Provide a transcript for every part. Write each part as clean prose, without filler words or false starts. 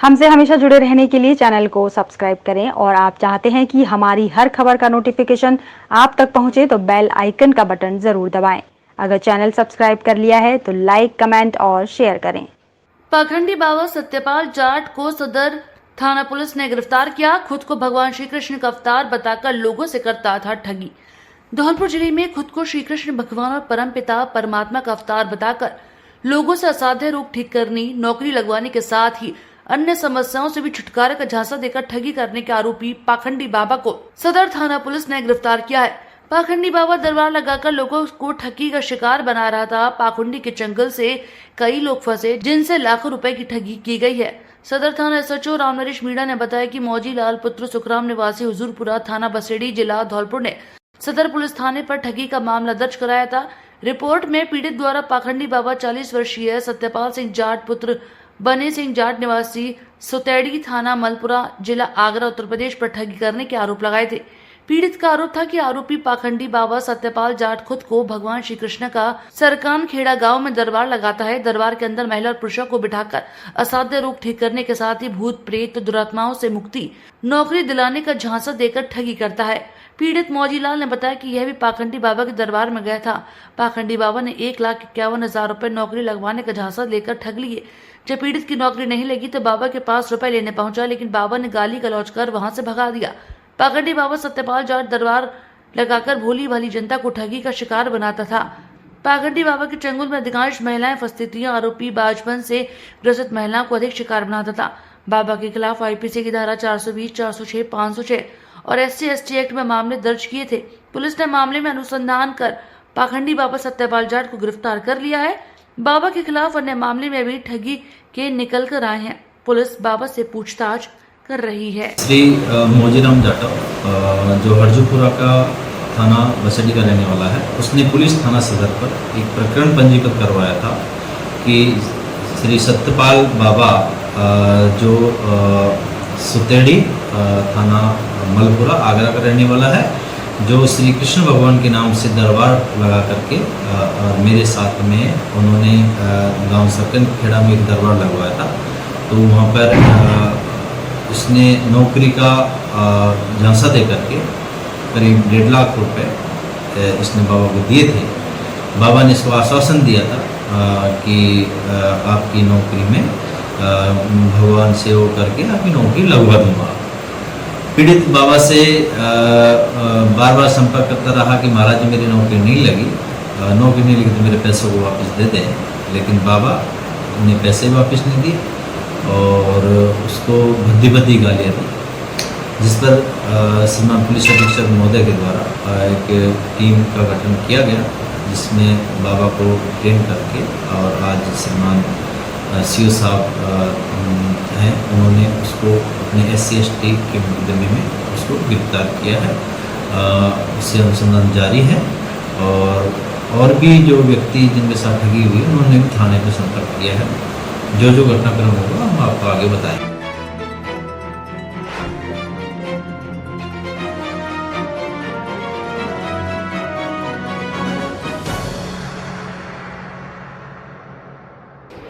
हमसे हमेशा जुड़े रहने के लिए चैनल को सब्सक्राइब करें और आप चाहते हैं कि हमारी हर खबर का नोटिफिकेशन आप तक पहुंचे तो बेल आइकन का बटन जरूर दबाएं। अगर चैनल सब्सक्राइब कर लिया है तो लाइक, कमेंट और शेयर करें। पाखंडी बाबा सत्यपाल जाट को सदर थाना पुलिस ने गिरफ्तार किया। खुद को भगवान श्री कृष्ण का अवतार बताकर लोगों से करता था ठगी। धौलपुर जिले में खुद को श्री कृष्ण भगवान और परमपिता परमात्मा का अवतार बताकर लोगों से असाध्य रोग ठीक करने, नौकरी लगवाने के साथ ही अन्य समस्याओं से भी छुटकारे का झांसा देकर ठगी करने के आरोपी पाखंडी बाबा को सदर थाना पुलिस ने गिरफ्तार किया है। पाखंडी बाबा दरबार लगाकर लोगों को ठगी का शिकार बना रहा था। पाखंडी के जंगल से कई लोग फंसे जिनसे लाखों रुपए की ठगी की गई है। सदर थाना एसएचओ रामनरेश मीणा ने बताया कि मौजी लाल पुत्र सुखराम निवासी हुजूरपुरा थाना बसेड़ी जिला धौलपुर ने सदर पुलिस थाने पर ठगी का मामला दर्ज कराया था। रिपोर्ट में पीड़ित द्वारा पाखंडी बाबा 40 वर्षीय सत्यपाल सिंह जाट पुत्र बने सिंह जाट निवासी सुतेड़ी थाना मलपुरा जिला आगरा उत्तर प्रदेश पर ठगी करने के आरोप लगाए थे। पीड़ित का आरोप था कि आरोपी पाखंडी बाबा सत्यपाल जाट खुद को भगवान श्री कृष्ण का सरकान खेड़ा गांव में दरबार लगाता है। दरबार के अंदर महिला और पुरुषों को बिठाकर असाध्य रोग ठीक करने के साथ ही भूत प्रेत दुरात्माओं से मुक्ति, नौकरी दिलाने का झांसा देकर ठगी करता है। पीड़ित मौजीलाल ने बताया कि यह भी पाखंडी बाबा के दरबार में गया था। पाखंडी बाबा ने 1,51,000 रुपए नौकरी लगवाने का झांसा लेकर ठग लिए। जब पीड़ित की नौकरी नहीं लगी तो बाबा के पास रुपए लेने पहुंचा, लेकिन बाबा ने गाली गलौज कर वहां से भगा दिया। पाखंडी बाबा सत्यपाल जाट दरबार लगाकर भोली भाली जनता को ठगी का शिकार बनाता था। पाखंडी बाबा के चंगुल में अधिकांश महिलाएं फंसती थी। आरोपी बाजपन से ग्रसित महिलाओं को अधिक शिकार बनाता था। बाबा के खिलाफ आईपीसी की धारा 420, 406, 506 और SC/ST एक्ट में मामले दर्ज किए थे। पुलिस ने मामले में अनुसंधान कर पाखंडी बाबा सत्यपाल जाट को गिरफ्तार कर लिया है। बाबा के खिलाफ अन्य मामले में भी ठगी के निकल कर आए हैं। पुलिस बाबा से पूछताछ कर रही है। श्री मौजीराम जाटव जो हरजूपुरा का थाना बसेड़ी का रहने वाला है, उसने पुलिस थाना सदर पर एक प्रकरण पंजीकृत करवाया था कि श्री सत्यपाल बाबा जो सुतेड़ी थाना मलपुरा आगरा का रहने वाला है, जो श्री कृष्ण भगवान के नाम से दरबार लगा करके मेरे साथ में उन्होंने गांव सरकन खेड़ा में एक दरबार लगवाया था। तो वहाँ पर उसने नौकरी का झांसा दे करके करीब 1.5 लाख रुपए इसने बाबा को दिए थे। बाबा ने इसको आश्वासन दिया था कि आपकी नौकरी में भगवान से वो करके आपकी नौकरी लगवा दूंगा। पीड़ित बाबा से बार बार संपर्क करता रहा कि महाराज मेरी नौकरी नहीं लगी, नौकरी नहीं लगी तो मेरे पैसों को वापस दे दें, लेकिन बाबा ने पैसे वापस नहीं दिए और उसको भद्दी गालियाँ दी, जिस पर श्रीमान पुलिस अधीक्षक महोदय के द्वारा एक टीम का गठन किया गया, जिसमें बाबा को ट्रेन करके और आज श्रीमान CO साहब हैं, उन्होंने उसको अपने SC/ST के मुकदमे में उसको गिरफ्तार किया है। उससे अनुसंधान जारी है और भी जो व्यक्ति जिनके साथ ठगी हुई उन्होंने भी थाने पर संपर्क किया है। जो घटनाक्रम होगा हम आपको आगे बताएंगे।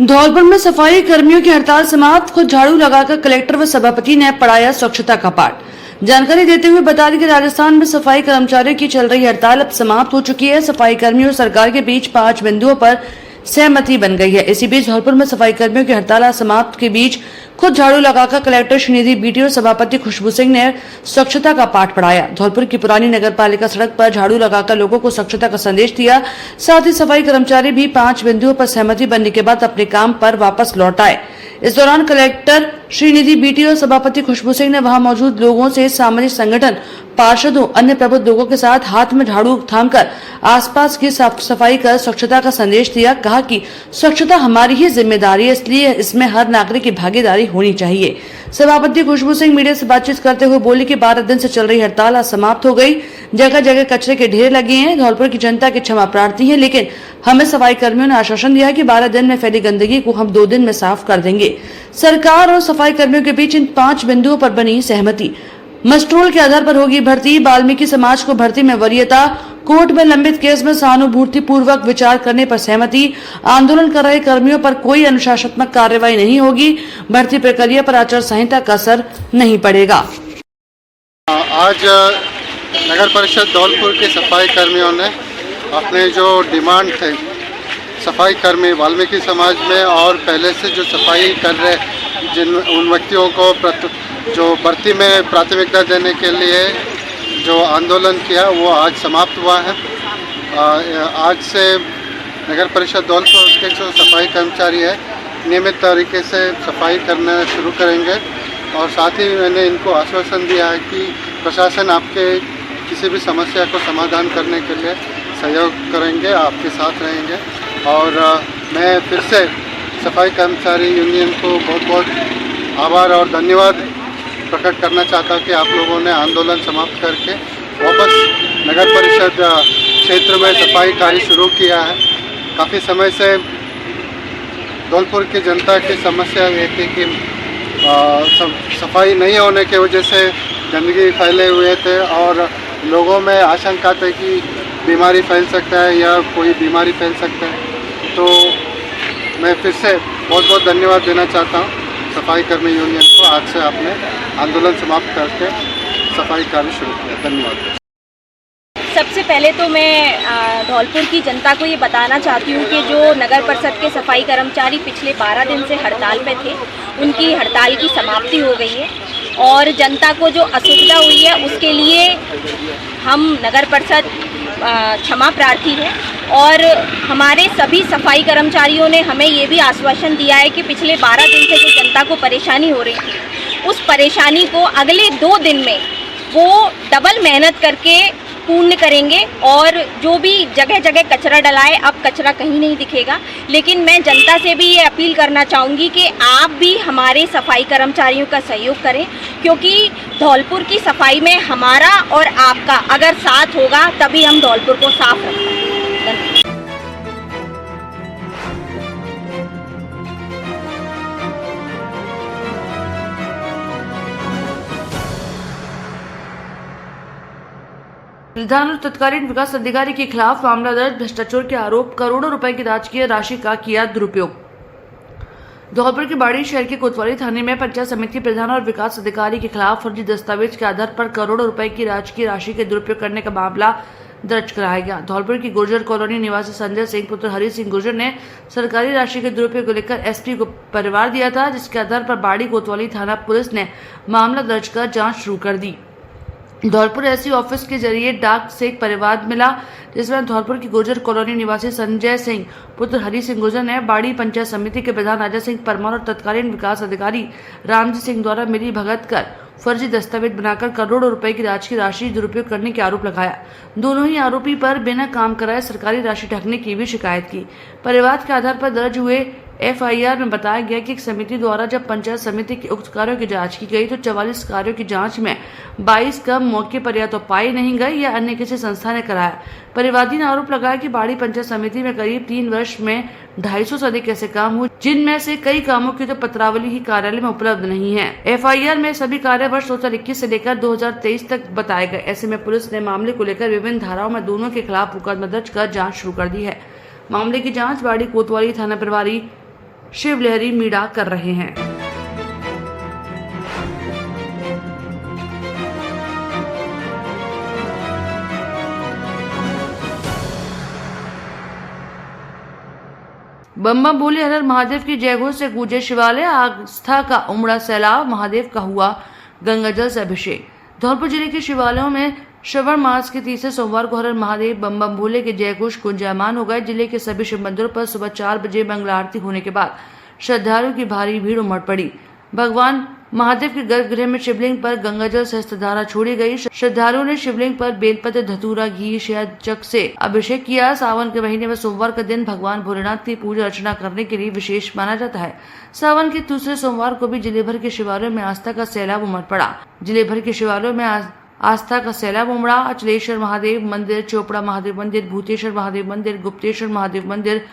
धौलपुर में सफाई कर्मियों की हड़ताल समाप्त। खुद झाड़ू लगाकर कलेक्टर व सभापति ने पढ़ाया स्वच्छता का पाठ। जानकारी देते हुए बता दी कि राजस्थान में सफाई कर्मचारियों की चल रही हड़ताल अब समाप्त हो चुकी है। सफाई कर्मियों और सरकार के बीच 5 बिंदुओं पर सहमति बन गई है। इसी बीच धौलपुर में सफाई कर्मियों की हड़ताल समाप्त के बीच खुद झाड़ू लगाकर कलेक्टर श्रीनिधि BTO और सभापति खुशबू सिंह ने स्वच्छता का पाठ पढ़ाया। धौलपुर की पुरानी नगर पालिका सड़क पर झाड़ू लगाकर लोगों को स्वच्छता का संदेश दिया। साथ ही सफाई कर्मचारी भी 5 बिंदुओं पर सहमति बनने के बाद अपने काम पर वापस लौट आए। इस दौरान कलेक्टर श्रीनिधि BTO और सभापति खुशबू सिंह ने वहां मौजूद लोगों से सामाजिक संगठन, पार्षदों, अन्य प्रबुद्ध लोगों के साथ हाथ में झाड़ू थामकर आसपास की साफ सफाई कर स्वच्छता का संदेश दिया। कहा कि स्वच्छता हमारी ही जिम्मेदारी है, इसलिए इसमें हर नागरिक की भागीदारी होनी चाहिए। सभापति खुशबू सिंह मीडिया से बातचीत करते हुए बोली कि 12 दिन से चल रही हड़ताल आज समाप्त हो गई। जगह जगह कचरे के ढेर लगे हैं। धौलपुर की जनता की क्षमा प्रार्थी है, लेकिन हमें सफाई कर्मियों ने आश्वासन दिया कि 12 दिन में फैली गंदगी को हम 2 दिन में साफ कर देंगे। सरकार और सफाई कर्मियों के बीच इन 5 बिंदुओं पर बनी सहमति। मस्ट्रोल के आधार पर होगी भर्ती। वाल्मीकि समाज को भर्ती में वरीयता, कोर्ट में लंबित केस में सहानुभूति पूर्वक विचार करने पर सहमति। आंदोलन कर रहे कर्मियों पर कोई अनुशासनात्मक कार्रवाई नहीं होगी। भर्ती प्रक्रिया पर आचार संहिता का असर नहीं पड़ेगा। आज नगर परिषद धौलपुर के सफाई कर्मियों ने अपने जो डिमांड थे सफाई कर्मी वाल्मीकि समाज में और पहले से जो सफाई कर रहे जिन उन व्यक्तियों को जो भर्ती में प्राथमिकता देने के लिए जो आंदोलन किया वो आज समाप्त हुआ है। आज से नगर परिषद धौलपुर के जो सफाई कर्मचारी है नियमित तरीके से सफाई करना शुरू करेंगे और साथ ही मैंने इनको आश्वासन दिया है कि प्रशासन आपके किसी भी समस्या को समाधान करने के लिए सहयोग करेंगे, आपके साथ रहेंगे। और मैं फिर से सफाई कर्मचारी यूनियन को बहुत बहुत आभार और धन्यवाद प्रकट करना चाहता हूँ कि आप लोगों ने आंदोलन समाप्त करके वापस नगर परिषद क्षेत्र में सफाई कार्य शुरू किया है। काफ़ी समय से धौलपुर की जनता की समस्या ये थी कि सफाई नहीं होने की वजह से गंदगी फैले हुए थे और लोगों में आशंका थी कि बीमारी फैल सकता है या कोई बीमारी फैल सकता है। तो मैं फिर से बहुत बहुत धन्यवाद देना चाहता हूँ सफाई कर्मी यूनियन को। आज से आपने आंदोलन समाप्त करके सफाई कार्य शुरू किया। धन्यवाद। सबसे पहले तो मैं धौलपुर की जनता को ये बताना चाहती हूँ कि जो नगर परिषद के सफाई कर्मचारी पिछले 12 दिन से हड़ताल पे थे उनकी हड़ताल की समाप्ति हो गई है और जनता को जो असुविधा हुई है उसके लिए हम नगर परिषद क्षमा प्रार्थी है। और हमारे सभी सफाई कर्मचारियों ने हमें ये भी आश्वासन दिया है कि पिछले 12 दिन से जो जनता को परेशानी हो रही थी उस परेशानी को अगले 2 दिन में वो डबल मेहनत करके पूर्ण करेंगे और जो भी जगह जगह कचरा डलाए, अब कचरा कहीं नहीं दिखेगा। लेकिन मैं जनता से भी ये अपील करना चाहूँगी कि आप भी हमारे सफाई कर्मचारियों का सहयोग करें, क्योंकि धौलपुर की सफाई में हमारा और आपका अगर साथ होगा तभी हम धौलपुर को साफ रख पाएंगे। प्रधान और तत्कालीन विकास अधिकारी के खिलाफ मामला दर्ज। भ्रष्टाचार के आरोप, करोड़ों रुपए की राजकीय राशि का किया दुरुपयोग। धौलपुर के बाड़ी शहर के कोतवाली थाने में पंचायत समिति प्रधान और विकास अधिकारी के खिलाफ फर्जी दस्तावेज के आधार पर करोड़ों रुपए की राजकीय राशि के दुरुपयोग करने का मामला दर्ज कराया गया। धौलपुर की गुर्जर कॉलोनी निवासी संजय सिंह पुत्र हरि सिंह गुर्जर ने सरकारी राशि के दुरुपयोग को लेकर एसपी को परिवार दिया था, जिसके आधार पर बाड़ी कोतवाली थाना पुलिस ने मामला दर्ज कर जाँच शुरू कर दी। धौलपुर एससी ऑफिस के जरिए डाक से एक परिवार मिला, जिसमें धौलपुर की गुर्जर कॉलोनी निवासी संजय सिंह पुत्र हरि सिंह गुर्जर ने बाड़ी पंचायत समिति के प्रधान राजा सिंह परमार और तत्कालीन विकास अधिकारी रामजी सिंह द्वारा मिली भगत कर फर्जी दस्तावेज बनाकर करोड़ों रुपए की राजकीय राशि दुरुपयोग करने के आरोप लगाया। दोनों ही आरोपी पर बिना काम कराए सरकारी राशि ठगने की भी शिकायत की। परिवार के आधार पर दर्ज हुए एफआईआर में बताया गया कि एक समिति द्वारा जब पंचायत समिति के उक्त कार्यों की जांच की गई तो 44 कार्यों की जांच में 22 कम मौके पर या तो पाई नहीं गई या अन्य किसी संस्था ने कराया। परिवादी ने आरोप लगाया कि बाड़ी पंचायत समिति में करीब 3 वर्ष में 250 से अधिक ऐसे काम हुए, जिनमें से कई कामों की तो पत्रावली ही कार्यालय में उपलब्ध नहीं है। एफआईआर में सभी कार्य वर्ष 2021 से लेकर 2023 तक बताए गए। ऐसे में पुलिस ने मामले को लेकर विभिन्न धाराओं में दोनों के खिलाफ मुकदमा दर्ज कर जाँच शुरू कर दी है। मामले की जाँच बाड़ी कोतवाली थाना प्रभारी शिवलहरी मीणा कर रहे हैं। बम बम बोले हर हर महादेव की जयघोष से गूंजे शिवालय, आस्था का उमड़ा सैलाब, महादेव का हुआ गंगाजल से अभिषेक। धौलपुर जिले के शिवालयों में श्रवण मास के तीसरे सोमवार को हर हर महादेव बम बम भोले के जयघोष गुंजायमान हो गए। जिले के सभी शिव मंदिरों पर सुबह 4 बजे मंगला आरती होने के बाद श्रद्धालुओं की भारी भीड़ उमड़ पड़ी। भगवान महादेव के गर्भगृह में शिवलिंग पर गंगाजल सहस्त्रधारा छोड़ी गई। श्रद्धालुओं ने शिवलिंग पर बेलपत्र, धतूरा, घी, शहद, चक से अभिषेक किया। सावन के महीने में सोमवार का दिन भगवान भोलेनाथ की पूजा अर्चना करने के लिए विशेष माना जाता है। सावन के दूसरे सोमवार को भी जिले भर के शिवालयों में आस्था का सैलाब उमड़ पड़ा। जिले भर के शिवालयों में आस्था का सैलाब उमड़ा। अचलेश्वर महादेव मंदिर, चोपड़ा महादेव मंदिर, भूतेश्वर महादेव मंदिर, गुप्तेश्वर महादेव मंदिर,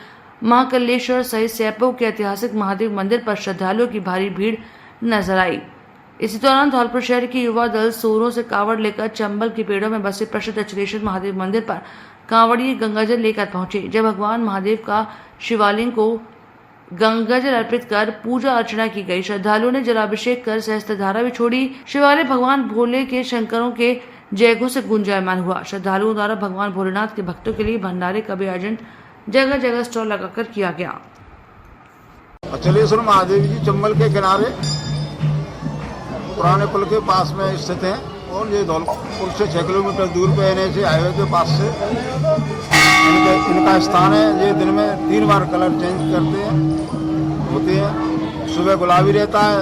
महाकलेश्वर सहित सैंपौ के ऐतिहासिक महादेव मंदिर पर श्रद्धालुओं की भारी भीड़ नजर आई। इसी दौरान धौलपुर शहर के युवा दल सोरों से कांवड़ लेकर चंबल के पेड़ों में बसे प्रसिद्ध अचलेश्वर महादेव मंदिर पर कांवड़िए गंगाजल लेकर पहुंचे। जब भगवान महादेव का शिवालिंग को गंगाजल अर्पित कर पूजा अर्चना की गई। श्रद्धालुओं ने जलाभिषेक कर सहस्त्रधारा भी छोड़ी। शिवालय भगवान भोले के शंकरों के जयघों से गुंजायमान हुआ। श्रद्धालुओं द्वारा भगवान भोलेनाथ के भक्तों के लिए भंडारे का भी आयोजन जगह जगह स्टॉल लगाकर किया गया। अचलेश्वर महादेव जी चंबल के किनारे पुराने पुल के पास में स्थित हैं और ये धौलपुर से 6 किलोमीटर दूर पे NH हाईवे के पास से इनका स्थान है। ये दिन में 3 बार कलर चेंज करते हैं होते हैं। सुबह गुलाबी रहता है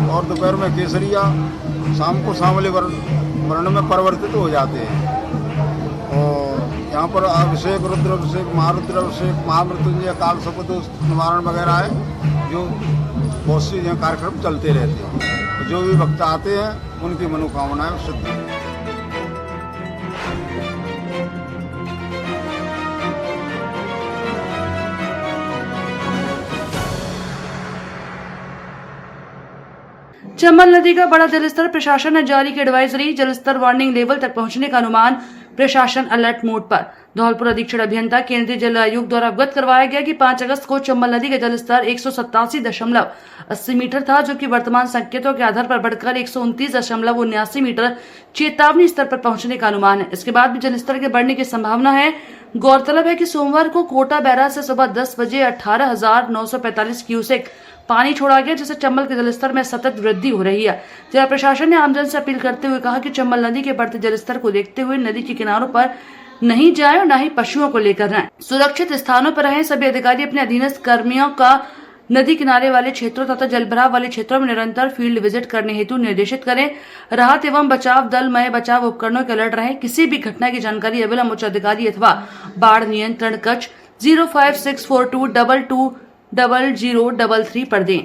और दोपहर में केसरिया, शाम को सांवले वर्ण में परिवर्तित हो जाते हैं। और यहाँ पर अभिषेक, रुद्राभिषेक, महारुद्राभिषेक, महामृत्युंजय, काल शपथ निवारण वगैरह है, जो बहुत सी कार्यक्रम चलते रहते हैं। जो भी भक्त आते हैं उनकी मनोकामनाएं सिद्ध हैं। चंबल नदी का बड़ा जलस्तर, प्रशासन ने जारी की एडवाइजरी। जलस्तर वार्निंग लेवल तक पहुंचने का अनुमान, प्रशासन अलर्ट मोड पर। धौलपुर अधीक्षण अभियंता केंद्रीय जल आयोग द्वारा अवगत करवाया गया कि 5 अगस्त को चंबल नदी का जलस्तर 187.80 मीटर था, जो कि वर्तमान संकेतों के आधार पर बढ़कर 129.79 मीटर चेतावनी स्तर पर पहुंचने का अनुमान है। इसके बाद भी जलस्तर के बढ़ने की संभावना है। गौरतलब है कि सोमवार को कोटा बैराज से सुबह 10 बजे 18,945 क्यूसेक पानी छोड़ा गया, जिससे चंबल के जलस्तर में सतत वृद्धि हो रही है। जिला प्रशासन ने आमजन से अपील करते हुए कहा कि चंबल नदी के बढ़ते जलस्तर को देखते हुए नदी के किनारों पर नहीं जाए और न ही पशुओं को लेकर रहें। सुरक्षित स्थानों पर रहें। सभी अधिकारी अपने अधीनस्थ कर्मियों का नदी किनारे वाले क्षेत्रों तथा जलभराव वाले क्षेत्रों में निरंतर फील्ड विजिट करने हेतु निर्देशित करें। राहत एवं बचाव दल मय बचाव उपकरणों के अलर्ट रहें। किसी भी घटना की जानकारी अविलंब उच्च अधिकारी अथवा बाढ़ नियंत्रण कक्ष 05642220033 पर दें।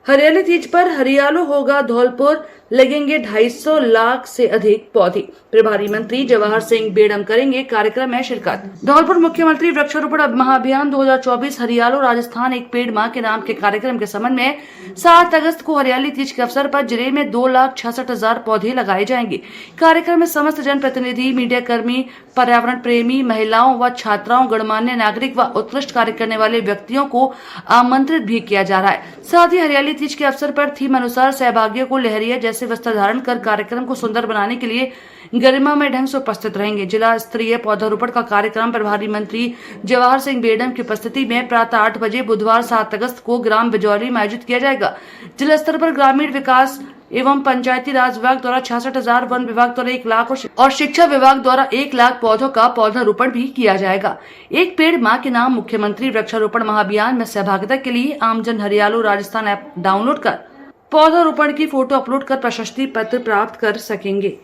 हरियाली तीज पर हरियालो होगा धौलपुर, लगेंगे 250 लाख से अधिक पौधे। प्रभारी मंत्री जवाहर सिंह बेड़म करेंगे कार्यक्रम में शिरकत। धौलपुर मुख्यमंत्री वृक्षारोपण महाअभियान 2024 हरियालो राजस्थान एक पेड़ मां के नाम के कार्यक्रम के संबंध में 7 अगस्त को हरियाली तीज के अवसर पर जिले में 2,66,000 पौधे लगाए जाएंगे। कार्यक्रम में समस्त जनप्रतिनिधि, मीडिया कर्मी, पर्यावरण प्रेमी, महिलाओं व छात्राओं, गणमान्य नागरिक व उत्कृष्ट कार्य करने वाले व्यक्तियों को आमंत्रित भी किया जा रहा है। साथ ही हरियाली तीज के अवसर पर थीम अनुसार सहभागियों को लहरिया जैसे वस्त्र धारण कर कार्यक्रम को सुंदर बनाने के लिए गरिमामय ढंग से उपस्थित रहेंगे। जिला स्तरीय पौधारोपण का कार्यक्रम प्रभारी मंत्री जवाहर सिंह बेड़म की उपस्थिति में प्रातः 8 बजे बुधवार 7 अगस्त को ग्राम बिजौली में आयोजित किया जाएगा। जिला स्तर पर ग्रामीण विकास एवं पंचायती राज विभाग द्वारा 66,000, वन विभाग द्वारा 1 लाख और शिक्षा विभाग द्वारा 1 लाख पौधों का पौधारोपण भी किया जाएगा। एक पेड़ मां के नाम मुख्यमंत्री वृक्षारोपण महाअभियान में सहभागिता के लिए आमजन हरियालो राजस्थान ऐप डाउनलोड कर पौधारोपण की फोटो अपलोड कर प्रशस्ति पत्र प्राप्त कर सकेंगे।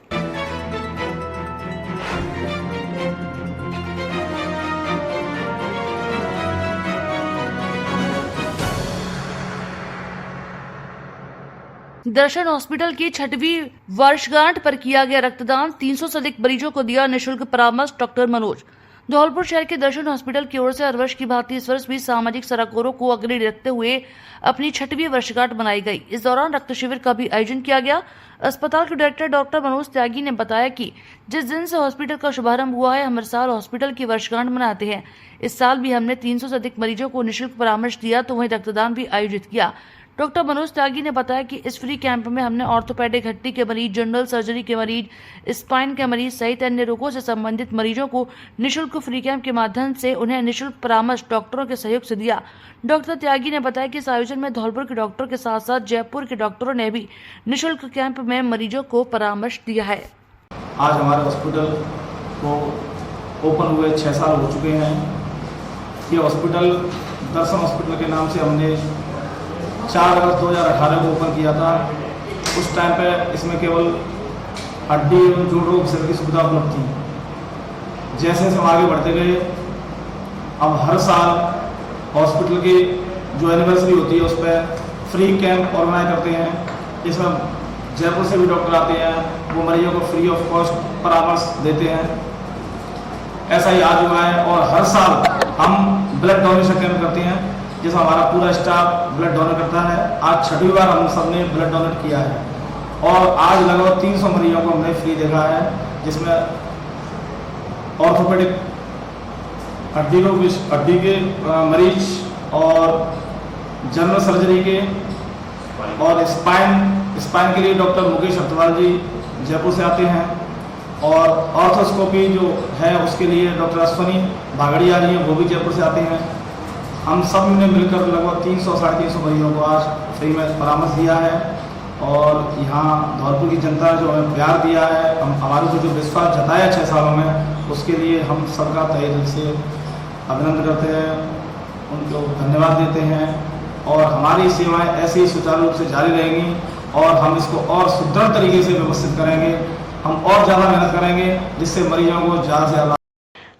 दर्शन हॉस्पिटल की 6वीं वर्षगांठ पर किया गया रक्तदान। 300 से अधिक मरीजों को दिया निःशुल्क परामर्श। डॉक्टर मनोज। धौलपुर शहर के दर्शन हॉस्पिटल की ओर से हर वर्ष की भांति इस वर्ष भी सामाजिक सरोकारों को अग्रणी रखते हुए अपनी 6वीं वर्षगांठ मनाई गई। इस दौरान रक्त शिविर का भी आयोजन किया गया। अस्पताल के डायरेक्टर डॉक्टर मनोज त्यागी ने बताया कि जिस दिन से हॉस्पिटल का शुभारंभ हुआ है, हम हर साल हॉस्पिटल की वर्षगांठ मनाते हैं। इस साल भी हमने 300 से अधिक मरीजों को निःशुल्क परामर्श दिया, तो वहीं रक्तदान भी आयोजित किया। डॉक्टर मनोज त्यागी ने बताया कि इस फ्री कैंप में हमने ऑर्थोपेडिक हड्डी के मरीज, जनरल सर्जरी के मरीज, स्पाइन के मरीज सहित अन्य रोगों से संबंधित मरीजों को निःशुल्क फ्री कैंप के माध्यम से उन्हें निःशुल्क परामर्श डॉक्टरों के सहयोग से दिया। डॉक्टर त्यागी ने बताया कि इस आयोजन में धौलपुर के डॉक्टरों के साथ साथ जयपुर के डॉक्टरों ने भी निःशुल्क कैंप में मरीजों को परामर्श दिया है। आज हमारे हॉस्पिटल को ओपन हुए 6 साल हो चुके हैं। ये हॉस्पिटल दर्शन हॉस्पिटल के नाम से हमने 4 अगस्त 2018 को ओपन किया था। उस टाइम पे इसमें केवल हड्डी एवं जोड़ रोग विभाग की सुविधा उपलब्ध थी। जैसे हम आगे बढ़ते गए, अब हर साल हॉस्पिटल की जो एनिवर्सरी होती है उस पर फ्री कैंप ऑर्गेनाइज करते हैं। इसमें जयपुर से भी डॉक्टर आते हैं, वो मरीजों को फ्री ऑफ कॉस्ट परामर्श देते हैं। ऐसा ही आज हुआ है और हर साल हम ब्लड डोनेशन कैंप करते हैं, जिसमें हमारा पूरा स्टाफ ब्लड डोनेट करता है। आज 6वीं बार हम सब ने ब्लड डोनेट किया है और आज लगभग 300 मरीजों को हमने फ्री देखा है, जिसमें ऑर्थोपेडिक हड्डी के मरीज और जनरल सर्जरी के और स्पाइन के लिए डॉक्टर मुकेश अर्थवाल जी जयपुर से आते हैं और ऑर्थोस्कोपी जो है उसके लिए डॉक्टर अश्वनी भागड़िया जी हैं, वो भी जयपुर से आते हैं। हम सब ने मिलकर लगभग 300-350 मरीजों को आज फ्री में परामर्श दिया है और यहाँ धौलपुर की जनता जो हमें प्यार दिया है, हमारे को जो विश्वास जताया 6 सालों में, उसके लिए हम सबका तहे दिल से अभिनंदन करते हैं, उनको धन्यवाद देते हैं और हमारी सेवाएं ऐसे ही सुचारू रूप से जारी रहेंगी और हम इसको और सुदृढ़ तरीके से व्यवस्थित करेंगे। हम और ज़्यादा मेहनत करेंगे जिससे मरीजों को ज़्यादा से ज़्यादा।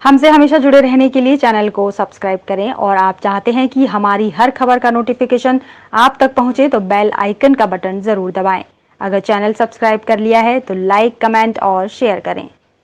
हमसे हमेशा जुड़े रहने के लिए चैनल को सब्सक्राइब करें और आप चाहते हैं कि हमारी हर खबर का नोटिफिकेशन आप तक पहुंचे तो बेल आइकन का बटन जरूर दबाएं। अगर चैनल सब्सक्राइब कर लिया है तो लाइक, कमेंट और शेयर करें।